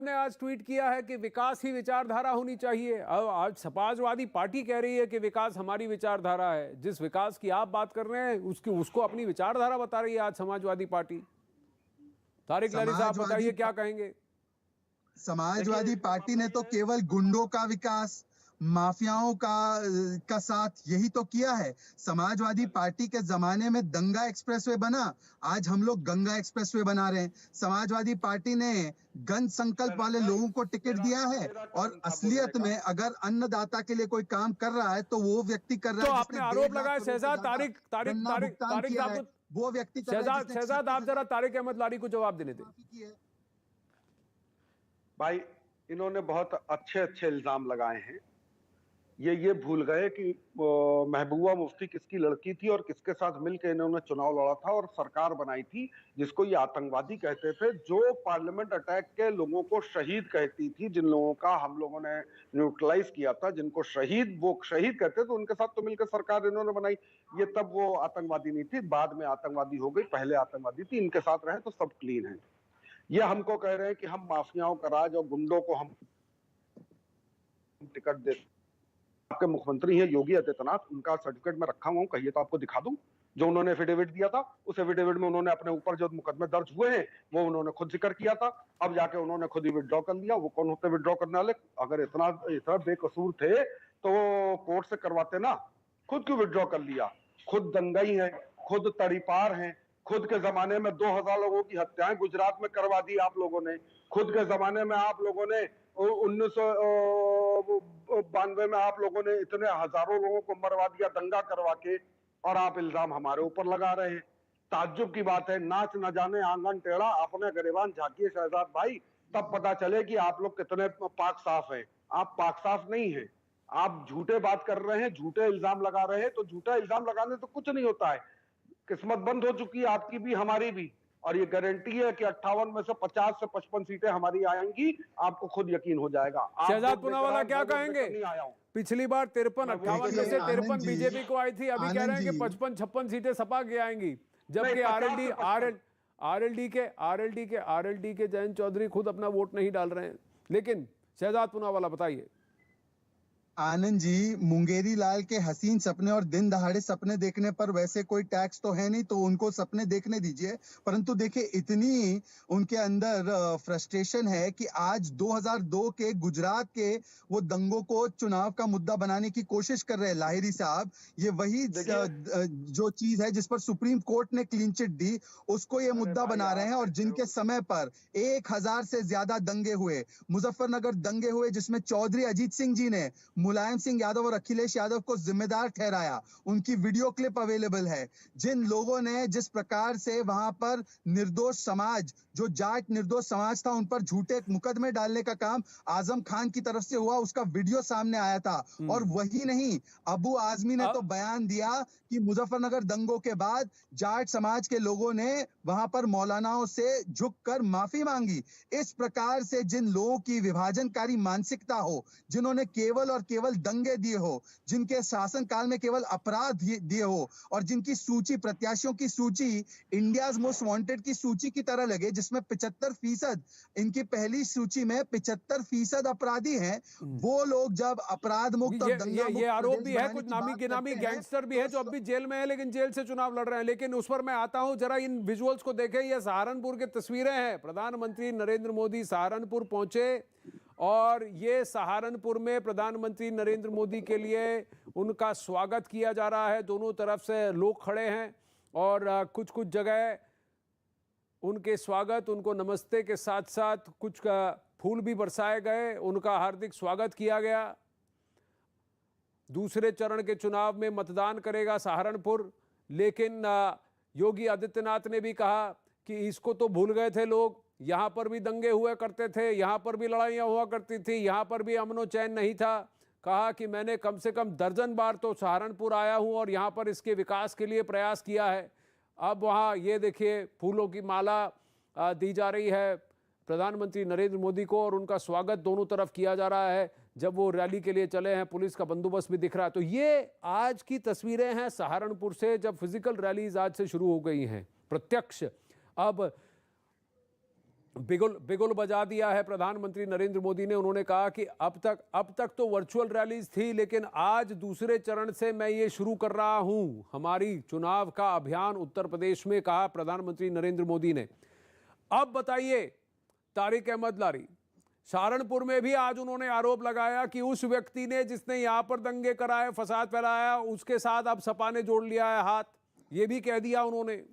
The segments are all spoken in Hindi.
ने आज ट्वीट किया है कि विकास ही विचारधारा होनी चाहिए। अब आज समाजवादी पार्टी कह रही है कि विकास हमारी विचारधारा है। जिस विकास की आप बात कर रहे हैं उसको अपनी विचारधारा बता रही है आज समाजवादी पार्टी। तारिक लहरी साहब बताइए क्या कहेंगे। समाजवादी पार्टी ने तो केवल गुंडों का विकास, माफियाओं का साथ यही तो किया है। समाजवादी पार्टी के जमाने में दंगा एक्सप्रेसवे बना, आज हम लोग गंगा एक्सप्रेसवे बना रहे हैं। समाजवादी पार्टी ने गण संकल्प वाले लोगों को टिकट दिया है और असलियत में अगर अन्नदाता के लिए कोई काम कर रहा है तो वो व्यक्ति कर रहा तो है आपने आरोप लगाया शहजाद तारिक साहब, वो व्यक्ति शहजाद आप जरा तारिक अहमद लारी को जवाब देने दें। भाई इन्होंने बहुत अच्छे अच्छे इल्जाम लगाए हैं। ये भूल गए कि महबूबा मुफ्ती किसकी लड़की थी और किसके साथ मिलकर इन्होंने चुनाव लड़ा था और सरकार बनाई थी जिसको ये आतंकवादी कहते थे, जो पार्लियामेंट अटैक के लोगों को शहीद कहती थी, जिन लोगों का हम लोगों ने न्यूट्रलाइज किया था, जिनको वो शहीद कहते थे, उनके साथ तो मिलकर सरकार इन्होंने बनाई। ये तब वो आतंकवादी नहीं थी, बाद में आतंकवादी हो गई, पहले आतंकवादी थी। इनके साथ रहे तो सब क्लीन है। ये हमको कह रहे हैं कि हम माफियाओं का राज और गुंडों को हम टिकट दे। आपके मुख्यमंत्री हैं योगी आदित्यनाथ, उनका सर्टिफिकेट में रखा हुआ हूं, कहिए तो आपको दिखा दूं। जो उन्होंने एफिडेविट दिया था, उस एफिडेविट में उन्होंने अपने ऊपर जो मुकदमे दर्ज हुए हैं वो उन्होंने खुद जिक्र किया था। अब जाके उन्होंने खुद ही विड्रॉ कर लिया। वो कौन होते विड्रॉ करने वाले? अगर इतना बेकसूर थे तो कोर्ट से करवाते ना, खुद क्यों विड्रॉ कर लिया? खुद दंगाई है, खुद तड़ीपार हैं, खुद के जमाने में 2000 लोगों की हत्याएं गुजरात में करवा दी आप लोगों ने। खुद के जमाने में आप लोगों ने 1992 में आप लोगों ने इतने हजारों लोगों को मरवा दिया दंगा करवा के, और आप इल्जाम हमारे ऊपर लगा रहे हैं। ताज्जुब की बात है, नाच न जाने आंगन टेढ़ा, अपने गरिबान झांकिए शहजाद भाई, तब पता चले कि आप लोग कितने पाक साफ हैं। आप पाक साफ नहीं हैं, आप झूठे बात कर रहे हैं, झूठे इल्जाम लगा रहे हैं। तो झूठा इल्जाम लगाने तो कुछ नहीं होता है। किस्मत बंद हो चुकी है आपकी भी हमारी भी, और ये गारंटी है कि 58 में से 50 से 55 सीटें हमारी आएंगी, आपको खुद यकीन हो जाएगा। शहजाद पूनावाला क्या कहेंगे? पिछली बार 53-58 में से 53 बीजेपी को आई थी, अभी कह रहे हैं कि 55-56 सीटें सपा के आएंगी, जबकि आरएलडी के जयंत चौधरी खुद अपना वोट नहीं डाल रहे हैं। लेकिन शहजाद पूनावाला बताइए। आनंद जी, मुंगेरी लाल के हसीन सपने और दिन दहाड़े सपने देखने पर वैसे कोई टैक्स तो है नहीं, तो उनको सपने देखने दीजिए। परंतु देखिए, इतनी उनके अंदर फ्रस्ट्रेशन है कि आज 2002 के गुजरात के वो दंगों को चुनाव का मुद्दा बनाने की कोशिश कर रहे हैं लाहिरी साहब। ये वही जो चीज है जिस पर सुप्रीम कोर्ट ने क्लीन चिट दी, उसको ये मुद्दा बना रहे हैं। और जिनके समय पर 1000 से ज्यादा दंगे हुए, मुजफ्फरनगर दंगे हुए, जिसमें चौधरी अजीत सिंह जी ने मुलायम सिंह यादव और अखिलेश यादव को जिम्मेदार ठहराया, उनकी वीडियो क्लिप अवेलेबल है। जिन लोगों ने जिस प्रकार से वहां पर निर्दोष समाज, जो जाट निर्दोष समाज था, उन पर झूठे मुकदमे डालने का काम आजम खान की तरफ से हुआ, उसका वीडियो सामने आया था। और वही नहीं, अबू आजमी ने तो बयान दिया कि मुजफ्फरनगर दंगों के बाद जाट समाज के लोगों ने वहां पर मौलानाओं से झुककर माफी मांगी। इस प्रकार से जिन लोगों की विभाजनकारी मानसिकता हो, जिन्होंने केवल और केवल दंगे दिए हो, जिनके शासन काल में केवल अपराध दिए हो, और जिनकी सूची, प्रत्याशियों की सूची इंडियाज मोस्ट वांटेड की सूची की तरह लगे, जिसमें 75%, इनकी पहली सूची में 75% अपराधी हैं, वो लोग जब अपराध मुक्त और दंगा मुक्त, ये आरोप भी है, कुछ नामी गैंगस्टर भी है जो अब भी जेल में है, लेकिन जेल से चुनाव लड़ रहे हैं। लेकिन उस पर मैं आता हूं, जरा इन विजुअल्स को देखें। ये सहारनपुर की तस्वीरें हैं। प्रधानमंत्री नरेंद्र मोदी सहारनपुर पहुंचे और ये सहारनपुर में प्रधानमंत्री नरेंद्र मोदी के लिए उनका स्वागत किया जा रहा है। दोनों तरफ से लोग खड़े हैं और कुछ जगह उनके स्वागत, उनको नमस्ते के साथ साथ कुछ फूल भी बरसाए गए, उनका हार्दिक स्वागत किया गया। दूसरे चरण के चुनाव में मतदान करेगा सहारनपुर, लेकिन योगी आदित्यनाथ ने भी कहा कि इसको तो भूल गए थे लोग, यहां पर भी दंगे हुआ करते थे, यहां पर भी लड़ाइयां हुआ करती थी, यहां पर भी अमनो चैन नहीं था। कहा कि मैंने कम से कम दर्जन बार तो सहारनपुर आया हूं और यहां पर इसके विकास के लिए प्रयास किया है। अब वहां ये देखिए फूलों की माला दी जा रही है प्रधानमंत्री नरेंद्र मोदी को, और उनका स्वागत दोनों तरफ किया जा रहा है। जब वो रैली के लिए चले हैं, पुलिस का बंदोबस्त भी दिख रहा है। तो ये आज की तस्वीरें हैं सहारनपुर से, जब फिजिकल रैलीज आज से शुरू हो गई हैं प्रत्यक्ष। अब बिगुल बजा दिया है प्रधानमंत्री नरेंद्र मोदी ने। उन्होंने कहा कि अब तक तो वर्चुअल रैलीज थी, लेकिन आज दूसरे चरण से मैं ये शुरू कर रहा हूं हमारी चुनाव का अभियान उत्तर प्रदेश में, कहा प्रधानमंत्री नरेंद्र मोदी ने। अब बताइए तारिक अहमद लारी, सहारनपुर में भी आज उन्होंने आरोप लगाया कि उस व्यक्ति ने जिसने यहां पर दंगे कराए, फसाद फैलाया, उसके साथ अब सपा ने जोड़ लिया है हाथ। ये भी कह दिया उन्होंने।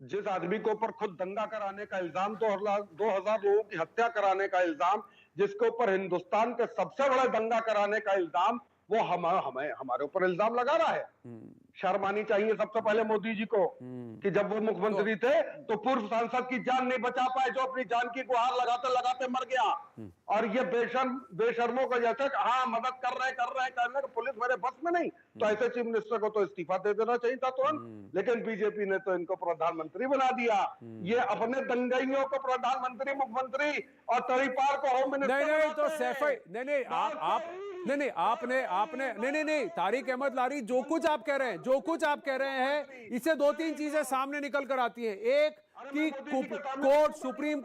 जिस आदमी के ऊपर खुद दंगा कराने का इल्जाम, 2000 लोगों की हत्या कराने का इल्जाम, जिसके ऊपर हिंदुस्तान के सबसे बड़ा दंगा कराने का इल्जाम, वो हमारे ऊपर इल्जाम लगा रहा है। शर्म आनी चाहिए सबसे पहले मोदी जी को कि जब वो मुख्यमंत्री थे तो पूर्व सांसद की जान नहीं बचा पाए, जो अपनी जान की गुहार लगाते लगाते मर गया। और ये बेशर्मों को जैसे हाँ मदद कर रहे कहने कि पुलिस मेरे बस में नहीं, तो ऐसे चीफ मिनिस्टर को तो इस्तीफा दे देना चाहिए था तुरंत। लेकिन बीजेपी ने तो इनको प्रधानमंत्री बना दिया। ये अपने दंगाइयों को प्रधानमंत्री, मुख्यमंत्री और तरीपार को होम मिनिस्टर। नहीं तो सैफई नहीं तारिक अहमद लारी, जो कुछ आप कह रहे हैं इससे दो तीन चीजें सामने निकल कर आती हैं। एक कि सुप्रीम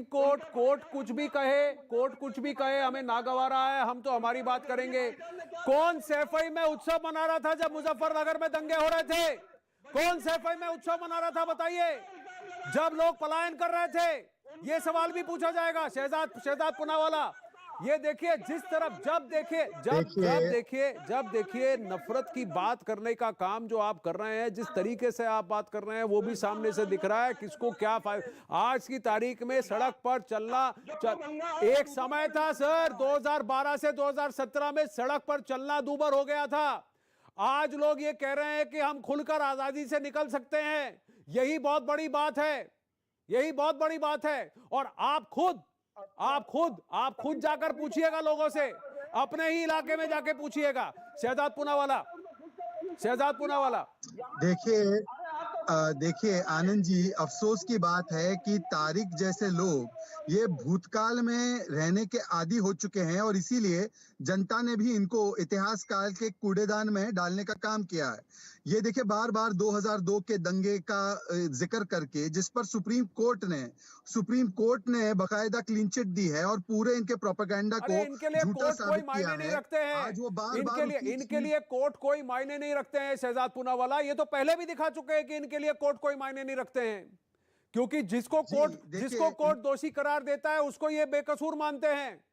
कोर्ट कुछ भी कहे हमें नागवारा है, हम तो हमारी बात करेंगे। कौन सैफई में उत्सव मना रहा था जब मुजफ्फरनगर में दंगे हो रहे थे? कौन सैफई में उत्सव मना रहा था बताइए, जब लोग पलायन कर रहे थे? ये सवाल भी पूछा जाएगा। शहजाद पुनावाला, ये देखिए जिस तरफ जब देखिए नफरत की बात करने का काम जो आप कर रहे हैं, जिस तरीके से आप बात कर रहे हैं, वो भी सामने से दिख रहा है किसको क्या आज की तारीख में सड़क पर चलना एक समय था सर, 2012 से 2017 में सड़क पर चलना दूभर हो गया था। आज लोग ये कह रहे हैं कि हम खुलकर आजादी से निकल सकते हैं। यही बहुत बड़ी बात है। और आप खुद जाकर पूछिएगा लोगों से, अपने ही इलाके में जाके पूछिएगा। शहजाद पूनावाला देखिए आनंद जी, अफसोस की बात है कि तारिक जैसे लोग ये भूतकाल में रहने के आदी हो चुके हैं और इसीलिए जनता ने भी इनको इतिहास काल के कूड़ेदान में डालने का काम किया है। ये देखिए बार बार 2002 के दंगे का जिक्र करके, जिस पर सुप्रीम कोर्ट ने बकायदा क्लीन चिट दी है और पूरे इनके प्रोपेगेंडा को झूठा साबित किया है। आज वो इनके लिए कोर्ट कोई मायने नहीं रखते हैं शहजाद पूनावाला। ये तो पहले भी दिखा चुके हैं कि इनके लिए कोर्ट कोई मायने नहीं रखते हैं, क्योंकि जिसको कोर्ट दोषी करार देता है उसको ये बेकसूर मानते हैं।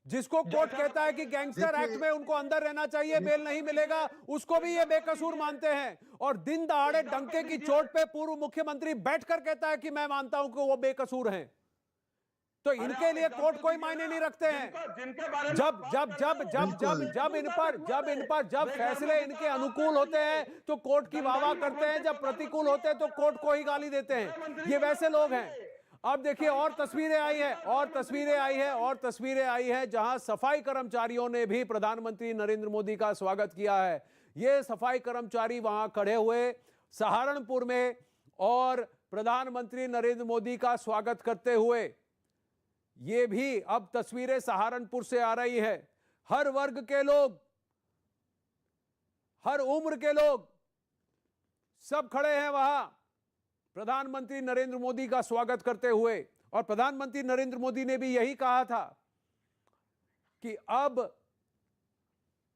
जिसको कोर्ट कहता है कि गैंगस्टर एक्ट में उनको अंदर रहना चाहिए, बेल नहीं मिलेगा, उसको भी ये बेकसूर मानते हैं। और दिन दहाड़े डंके की चोट पे पूर्व मुख्यमंत्री बैठकर कहता है कि मैं मानता हूं कि वो बेकसूर हैं। तो इनके लिए कोर्ट कोई मायने नहीं रखते हैं। जब फैसले इनके अनुकूल होते हैं तो कोर्ट की वाह करते हैं, जब प्रतिकूल होते हैं तो कोर्ट को ही गाली देते हैं। ये वैसे लोग हैं। अब देखिए और तस्वीरें आई है जहां सफाई कर्मचारियों ने भी प्रधानमंत्री नरेंद्र मोदी का स्वागत किया है। ये सफाई कर्मचारी वहां खड़े हुए सहारनपुर में और प्रधानमंत्री नरेंद्र मोदी का स्वागत करते हुए। ये भी अब तस्वीरें सहारनपुर से आ रही है। हर वर्ग के लोग, हर उम्र के लोग सब खड़े हैं वहां प्रधानमंत्री नरेंद्र मोदी का स्वागत करते हुए। और प्रधानमंत्री नरेंद्र मोदी ने भी यही कहा था कि अब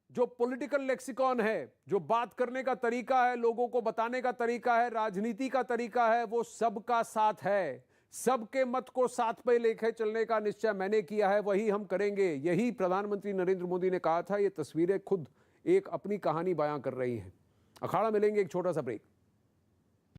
जो पॉलिटिकल लेक्सिकॉन है, जो बात करने का तरीका है, लोगों को बताने का तरीका है, राजनीति का तरीका है, वो सबका साथ है। सबके मत को साथ पे लेके चलने का निश्चय मैंने किया है, वही हम करेंगे। यही प्रधानमंत्री नरेंद्र मोदी ने कहा था। ये तस्वीरें खुद एक अपनी कहानी बयां कर रही हैं। अखाड़ा मिलेंगे एक छोटा सा ब्रेक।